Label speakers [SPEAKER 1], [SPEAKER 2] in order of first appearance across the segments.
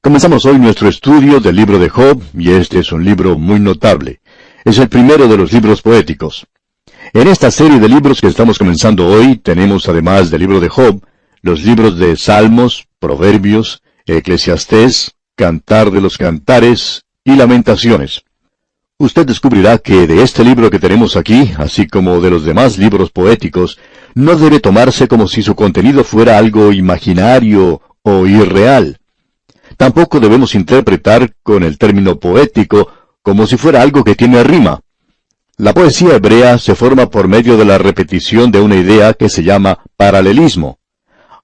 [SPEAKER 1] Comenzamos hoy nuestro estudio del libro de Job, y este es un libro muy notable. Es el primero de los libros poéticos. En esta serie de libros que estamos comenzando hoy, tenemos además del libro de Job, los libros de Salmos, Proverbios, Eclesiastés, Cantar de los Cantares y Lamentaciones. Usted descubrirá que de este libro que tenemos aquí, así como de los demás libros poéticos, no debe tomarse como si su contenido fuera algo imaginario o irreal. Tampoco debemos interpretar con el término poético como si fuera algo que tiene rima. La poesía hebrea se forma por medio de la repetición de una idea que se llama paralelismo.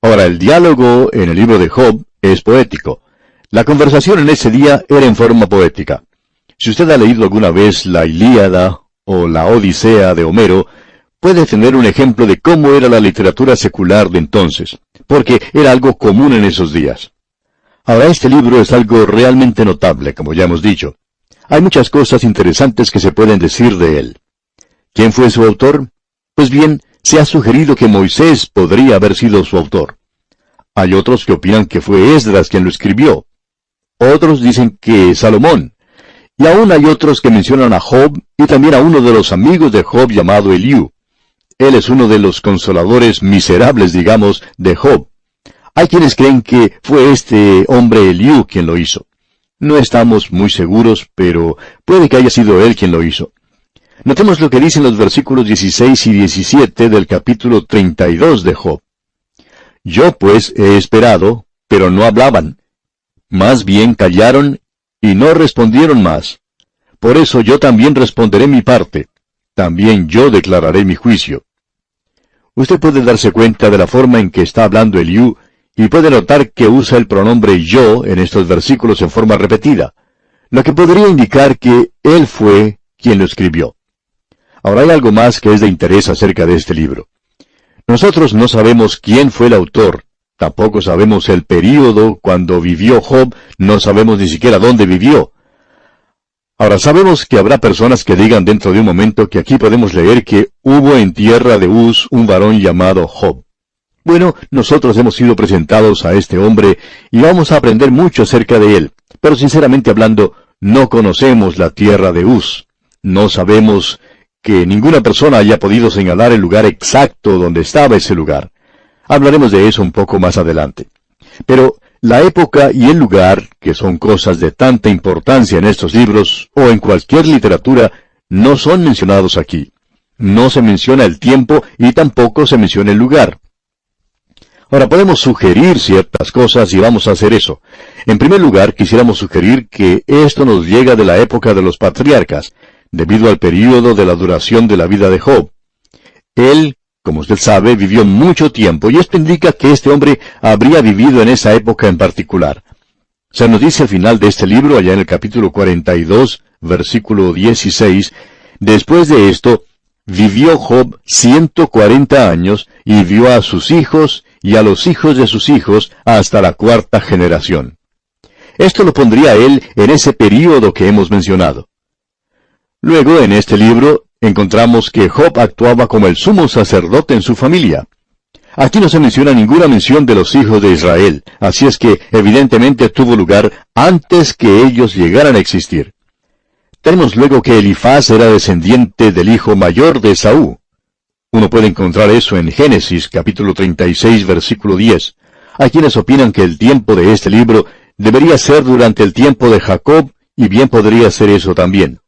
[SPEAKER 1] Ahora, el diálogo en el libro de Job es poético. La conversación en ese día era en forma poética. Si usted ha leído alguna vez la Ilíada o la Odisea de Homero, puede tener un ejemplo de cómo era la literatura secular de entonces, porque era algo común en esos días. Ahora, este libro es algo realmente notable, como ya hemos dicho. Hay muchas cosas interesantes que se pueden decir de él. ¿Quién fue su autor? Pues bien, se ha sugerido que Moisés podría haber sido su autor. Hay otros que opinan que fue Esdras quien lo escribió. Otros dicen que Salomón. Y aún hay otros que mencionan a Job y también a uno de los amigos de Job llamado Eliú. Él es uno de los consoladores miserables, digamos, de Job. Hay quienes creen que fue este hombre Eliú quien lo hizo. No estamos muy seguros, pero puede que haya sido él quien lo hizo. Notemos lo que dicen los versículos 16 y 17 del capítulo 32 de Job. Yo pues he esperado, pero no hablaban. Más bien callaron y no respondieron más. Por eso yo también responderé mi parte. También yo declararé mi juicio. Usted puede darse cuenta de la forma en que está hablando Eliú, y puede notar que usa el pronombre yo en estos versículos en forma repetida, lo que podría indicar que él fue quien lo escribió. Ahora hay algo más que es de interés acerca de este libro. Nosotros no sabemos quién fue el autor, tampoco sabemos el período cuando vivió Job, no sabemos ni siquiera dónde vivió. Ahora sabemos que habrá personas que digan dentro de un momento que aquí podemos leer que hubo en tierra de Uz un varón llamado Job. Bueno, nosotros hemos sido presentados a este hombre y vamos a aprender mucho acerca de él, pero sinceramente hablando, no conocemos la tierra de Uz. No sabemos que ninguna persona haya podido señalar el lugar exacto donde estaba ese lugar. Hablaremos de eso un poco más adelante. Pero la época y el lugar, que son cosas de tanta importancia en estos libros o en cualquier literatura, no son mencionados aquí. No se menciona el tiempo y tampoco se menciona el lugar. Ahora podemos sugerir ciertas cosas y vamos a hacer eso. En primer lugar, quisiéramos sugerir que esto nos llega de la época de los patriarcas, debido al período de la duración de la vida de Job. Él, como usted sabe, vivió mucho tiempo, y esto indica que este hombre habría vivido en esa época en particular. Se nos dice al final de este libro, allá en el capítulo 42, versículo 16, después de esto, vivió Job 140 años, y vio a sus hijos y a los hijos de sus hijos hasta la cuarta generación. Esto lo pondría él en ese período que hemos mencionado. Luego, en este libro, encontramos que Job actuaba como el sumo sacerdote en su familia. Aquí no se menciona ninguna mención de los hijos de Israel, así es que evidentemente tuvo lugar antes que ellos llegaran a existir. Tenemos luego que Elifaz era descendiente del hijo mayor de Esaú. Uno puede encontrar eso en Génesis, capítulo 36, versículo 10. Hay quienes opinan que el tiempo de este libro debería ser durante el tiempo de Jacob, y bien podría ser eso también.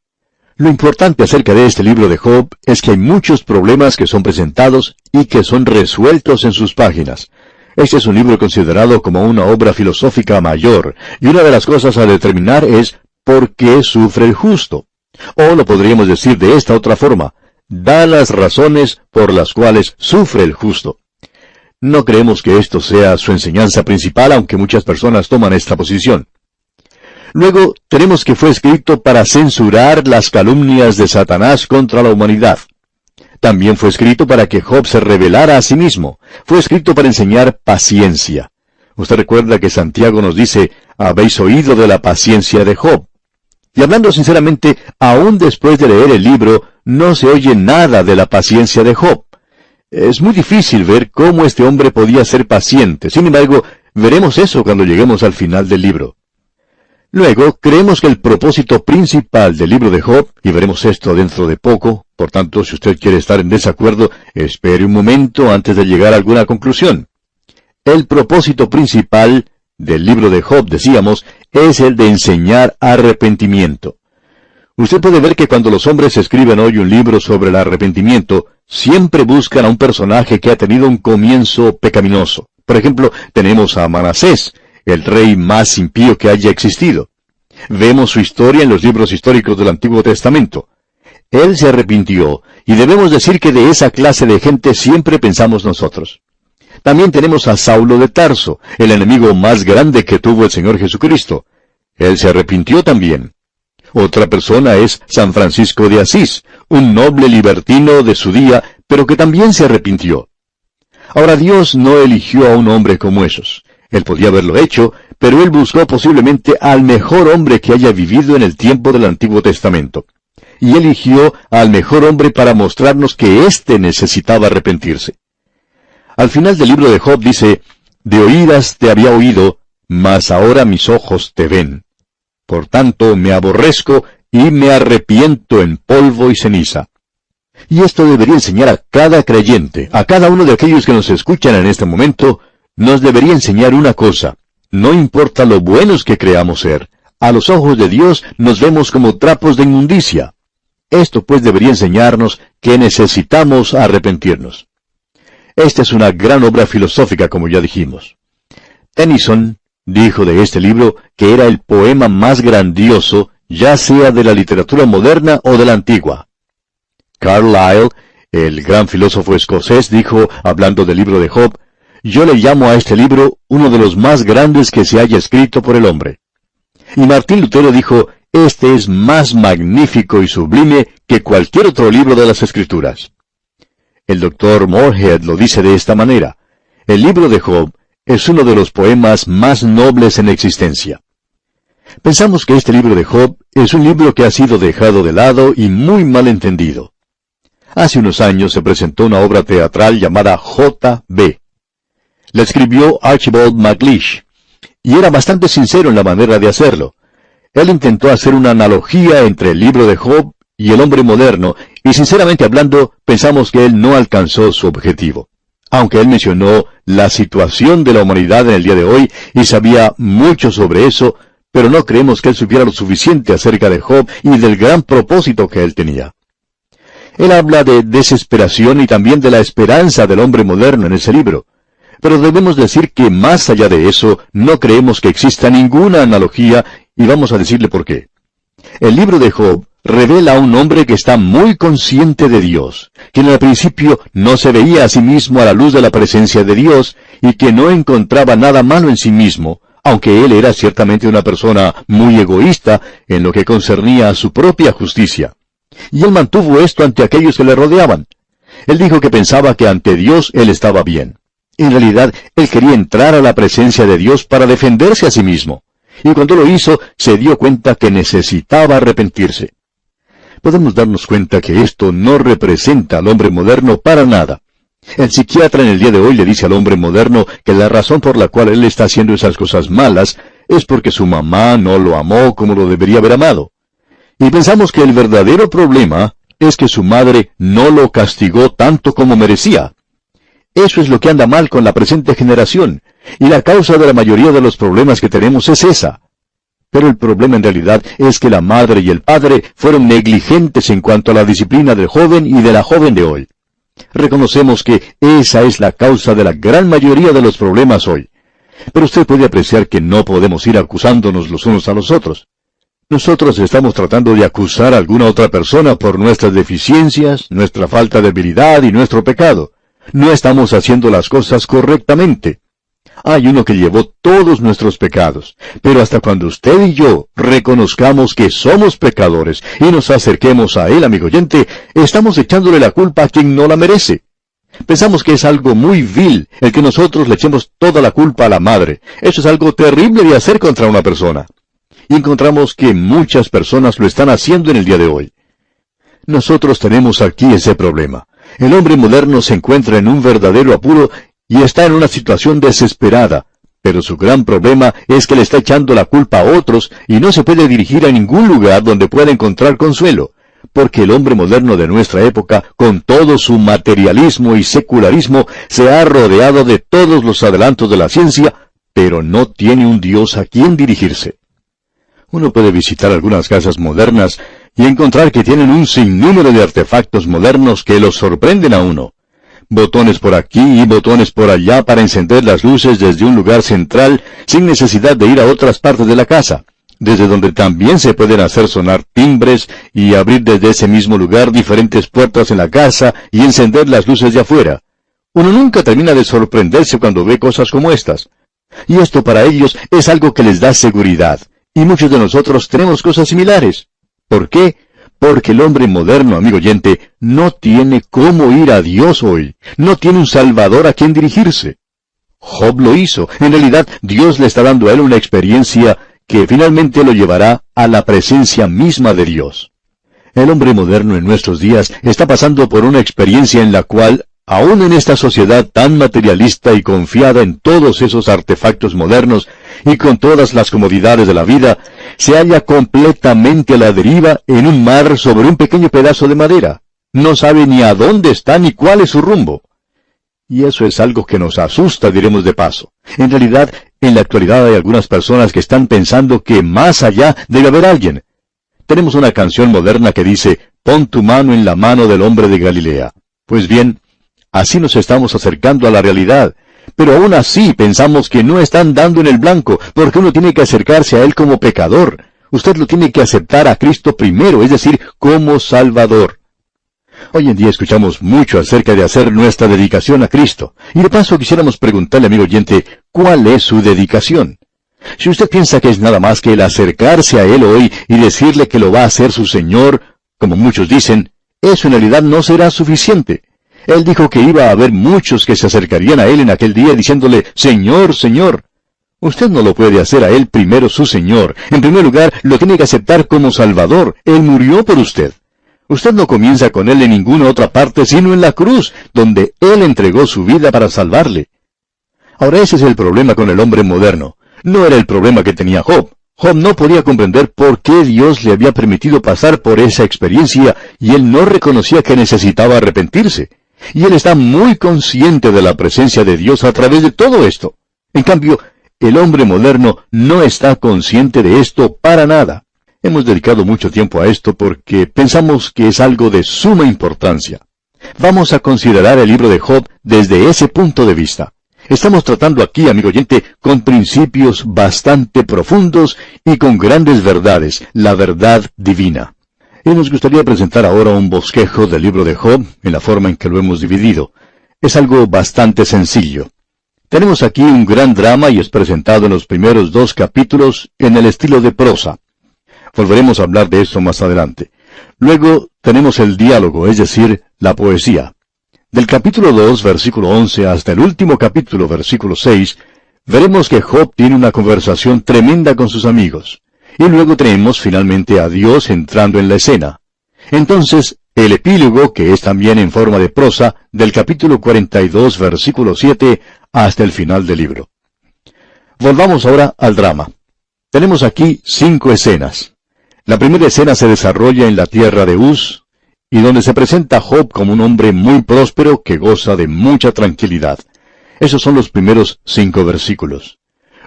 [SPEAKER 1] Lo importante acerca de este libro de Job es que hay muchos problemas que son presentados y que son resueltos en sus páginas. Este es un libro considerado como una obra filosófica mayor, y una de las cosas a determinar es ¿por qué sufre el justo? O lo podríamos decir de esta otra forma: da las razones por las cuales sufre el justo. No creemos que esto sea su enseñanza principal, aunque muchas personas toman esta posición. Luego, tenemos que fue escrito para censurar las calumnias de Satanás contra la humanidad. También fue escrito para que Job se revelara a sí mismo. Fue escrito para enseñar paciencia. Usted recuerda que Santiago nos dice, habéis oído de la paciencia de Job. Y hablando sinceramente, aún después de leer el libro, no se oye nada de la paciencia de Job. Es muy difícil ver cómo este hombre podía ser paciente. Sin embargo, veremos eso cuando lleguemos al final del libro. Luego, creemos que el propósito principal del libro de Job, y veremos esto dentro de poco, por tanto, si usted quiere estar en desacuerdo, espere un momento antes de llegar a alguna conclusión. El propósito principal del libro de Job, decíamos, es el de enseñar arrepentimiento. Usted puede ver que cuando los hombres escriben hoy un libro sobre el arrepentimiento, siempre buscan a un personaje que ha tenido un comienzo pecaminoso. Por ejemplo, tenemos a Manasés, el rey más impío que haya existido. Vemos su historia en los libros históricos del Antiguo Testamento. Él se arrepintió, y debemos decir que de esa clase de gente siempre pensamos nosotros. También tenemos a Saulo de Tarso, el enemigo más grande que tuvo el Señor Jesucristo. Él se arrepintió también. Otra persona es San Francisco de Asís, un noble libertino de su día, pero que también se arrepintió. Ahora, Dios no eligió a un hombre como esos. Él podía haberlo hecho, pero Él buscó posiblemente al mejor hombre que haya vivido en el tiempo del Antiguo Testamento. Y eligió al mejor hombre para mostrarnos que éste necesitaba arrepentirse. Al final del libro de Job dice, «De oídas te había oído, mas ahora mis ojos te ven. Por tanto me aborrezco y me arrepiento en polvo y ceniza». Y esto debería enseñar a cada creyente, a cada uno de aquellos que nos escuchan en este momento, nos debería enseñar una cosa: no importa lo buenos que creamos ser, a los ojos de Dios nos vemos como trapos de inmundicia. Esto pues debería enseñarnos que necesitamos arrepentirnos. Esta es una gran obra filosófica, como ya dijimos. Tennyson dijo de este libro que era el poema más grandioso, ya sea de la literatura moderna o de la antigua. Carlyle, el gran filósofo escocés, dijo, hablando del libro de Job, «Yo le llamo a este libro uno de los más grandes que se haya escrito por el hombre». Y Martín Lutero dijo, «Este es más magnífico y sublime que cualquier otro libro de las Escrituras». El doctor Moorhead lo dice de esta manera: «El libro de Job es uno de los poemas más nobles en existencia». Pensamos que este libro de Job es un libro que ha sido dejado de lado y muy mal entendido. Hace unos años se presentó una obra teatral llamada J.B. La escribió Archibald MacLeish, y era bastante sincero en la manera de hacerlo. Él intentó hacer una analogía entre el libro de Job y el hombre moderno, y sinceramente hablando, pensamos que él no alcanzó su objetivo. Aunque él mencionó la situación de la humanidad en el día de hoy, y sabía mucho sobre eso, pero no creemos que él supiera lo suficiente acerca de Job y del gran propósito que él tenía. Él habla de desesperación y también de la esperanza del hombre moderno en ese libro. Pero debemos decir que más allá de eso, no creemos que exista ninguna analogía, y vamos a decirle por qué. El libro de Job revela a un hombre que está muy consciente de Dios, que en el principio no se veía a sí mismo a la luz de la presencia de Dios, y que no encontraba nada malo en sí mismo, aunque él era ciertamente una persona muy egoísta en lo que concernía a su propia justicia. Y él mantuvo esto ante aquellos que le rodeaban. Él dijo que pensaba que ante Dios él estaba bien. En realidad, él quería entrar a la presencia de Dios para defenderse a sí mismo. Y cuando lo hizo, se dio cuenta que necesitaba arrepentirse. Podemos darnos cuenta que esto no representa al hombre moderno para nada. El psiquiatra en el día de hoy le dice al hombre moderno que la razón por la cual él está haciendo esas cosas malas es porque su mamá no lo amó como lo debería haber amado. Y pensamos que el verdadero problema es que su madre no lo castigó tanto como merecía. Eso es lo que anda mal con la presente generación, y la causa de la mayoría de los problemas que tenemos es esa. Pero el problema en realidad es que la madre y el padre fueron negligentes en cuanto a la disciplina del joven y de la joven de hoy. Reconocemos que esa es la causa de la gran mayoría de los problemas hoy. Pero usted puede apreciar que no podemos ir acusándonos los unos a los otros. Nosotros estamos tratando de acusar a alguna otra persona por nuestras deficiencias, nuestra falta de habilidad y nuestro pecado. No estamos haciendo las cosas correctamente. Hay uno que llevó todos nuestros pecados, pero hasta cuando usted y yo reconozcamos que somos pecadores y nos acerquemos a él, amigo oyente, estamos echándole la culpa a quien no la merece. Pensamos que es algo muy vil el que nosotros le echemos toda la culpa a la madre. Eso es algo terrible de hacer contra una persona. Y encontramos que muchas personas lo están haciendo en el día de hoy. Nosotros tenemos aquí ese problema. El hombre moderno se encuentra en un verdadero apuro y está en una situación desesperada, Pero su gran problema es que le está echando la culpa a otros y no se puede dirigir a ningún lugar donde pueda encontrar consuelo, porque el hombre moderno de nuestra época, con todo su materialismo y secularismo, se ha rodeado de todos los adelantos de la ciencia, pero no tiene un Dios a quien dirigirse. Uno puede visitar algunas casas modernas y encontrar que tienen un sinnúmero de artefactos modernos que los sorprenden a uno. Botones por aquí y botones por allá para encender las luces desde un lugar central sin necesidad de ir a otras partes de la casa, desde donde también se pueden hacer sonar timbres y abrir desde ese mismo lugar diferentes puertas en la casa y encender las luces de afuera. Uno nunca termina de sorprenderse cuando ve cosas como estas. Y esto para ellos es algo que les da seguridad. Y muchos de nosotros tenemos cosas similares. ¿Por qué? Porque el hombre moderno, amigo oyente, no tiene cómo ir a Dios hoy. No tiene un Salvador a quien dirigirse. Job lo hizo. En realidad, Dios le está dando a él una experiencia que finalmente lo llevará a la presencia misma de Dios. El hombre moderno en nuestros días está pasando por una experiencia en la cual, aún en esta sociedad tan materialista y confiada en todos esos artefactos modernos y con todas las comodidades de la vida, se halla completamente a la deriva en un mar sobre un pequeño pedazo de madera. No sabe ni a dónde está ni cuál es su rumbo. Y eso es algo que nos asusta, diremos de paso. En realidad, en la actualidad hay algunas personas que están pensando que más allá debe haber alguien. Tenemos una canción moderna que dice, «Pon tu mano en la mano del hombre de Galilea». Pues bien, así nos estamos acercando a la realidad. Pero aún así pensamos que no están dando en el blanco, porque uno tiene que acercarse a Él como pecador. Usted lo tiene que aceptar a Cristo primero, es decir, como Salvador. Hoy en día escuchamos mucho acerca de hacer nuestra dedicación a Cristo. Y de paso quisiéramos preguntarle, amigo oyente, ¿cuál es su dedicación? Si usted piensa que es nada más que el acercarse a Él hoy y decirle que lo va a hacer su Señor, como muchos dicen, eso en realidad no será suficiente. Él dijo que iba a haber muchos que se acercarían a Él en aquel día diciéndole, «Señor, Señor». Usted no lo puede hacer a Él primero su Señor. En primer lugar, lo tiene que aceptar como Salvador. Él murió por usted. Usted no comienza con Él en ninguna otra parte, sino en la cruz, donde Él entregó su vida para salvarle. Ahora ese es el problema con el hombre moderno. No era el problema que tenía Job. Job no podía comprender por qué Dios le había permitido pasar por esa experiencia, y él no reconocía que necesitaba arrepentirse. Y él está muy consciente de la presencia de Dios a través de todo esto. En cambio, el hombre moderno no está consciente de esto para nada. Hemos dedicado mucho tiempo a esto porque pensamos que es algo de suma importancia. Vamos a considerar el libro de Job desde ese punto de vista. Estamos tratando aquí, amigo oyente, con principios bastante profundos y con grandes verdades, la verdad divina. Y nos gustaría presentar ahora un bosquejo del libro de Job en la forma en que lo hemos dividido. Es algo bastante sencillo. Tenemos aquí un gran drama y es presentado en los primeros 2 capítulos en el estilo de prosa. Volveremos a hablar de esto más adelante. Luego tenemos el diálogo, es decir, la poesía. Del capítulo 2, versículo 11, hasta el último capítulo, versículo 6, veremos que Job tiene una conversación tremenda con sus amigos. Y luego tenemos finalmente a Dios entrando en la escena. Entonces, el epílogo, que es también en forma de prosa, del capítulo 42, versículo 7, hasta el final del libro. Volvamos ahora al drama. Tenemos aquí 5 escenas. La primera escena se desarrolla en la tierra de Uz, y donde se presenta a Job como un hombre muy próspero que goza de mucha tranquilidad. Esos son los primeros 5 versículos.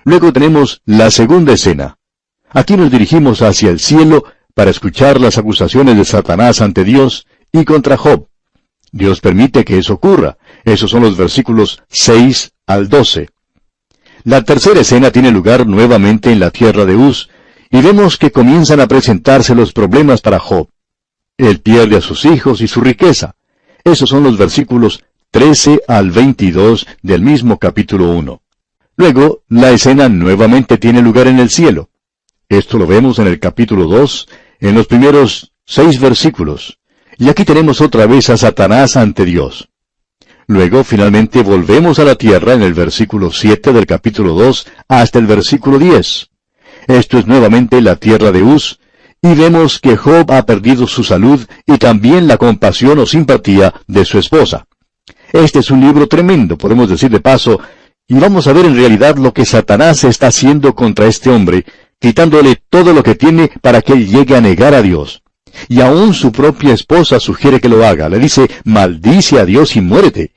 [SPEAKER 1] Luego tenemos la segunda escena. Aquí nos dirigimos hacia el cielo para escuchar las acusaciones de Satanás ante Dios y contra Job. Dios permite que eso ocurra. Esos son los versículos 6 al 12. La tercera escena tiene lugar nuevamente en la tierra de Uz, y vemos que comienzan a presentarse los problemas para Job. Él pierde a sus hijos y su riqueza. Esos son los versículos 13 al 22 del mismo capítulo 1. Luego, la escena nuevamente tiene lugar en el cielo. Esto lo vemos en el capítulo 2, en los primeros 6 versículos. Y aquí tenemos otra vez a Satanás ante Dios. Luego, finalmente, volvemos a la tierra en el versículo 7 del capítulo 2 hasta el versículo 10. Esto es nuevamente la tierra de Uz, y vemos que Job ha perdido su salud y también la compasión o simpatía de su esposa. Este es un libro tremendo, podemos decir de paso, Y vamos a ver en realidad lo que Satanás está haciendo contra este hombre, quitándole todo lo que tiene para que él llegue a negar a Dios. Y aún su propia esposa sugiere que lo haga. Le dice, maldice a Dios y muérete.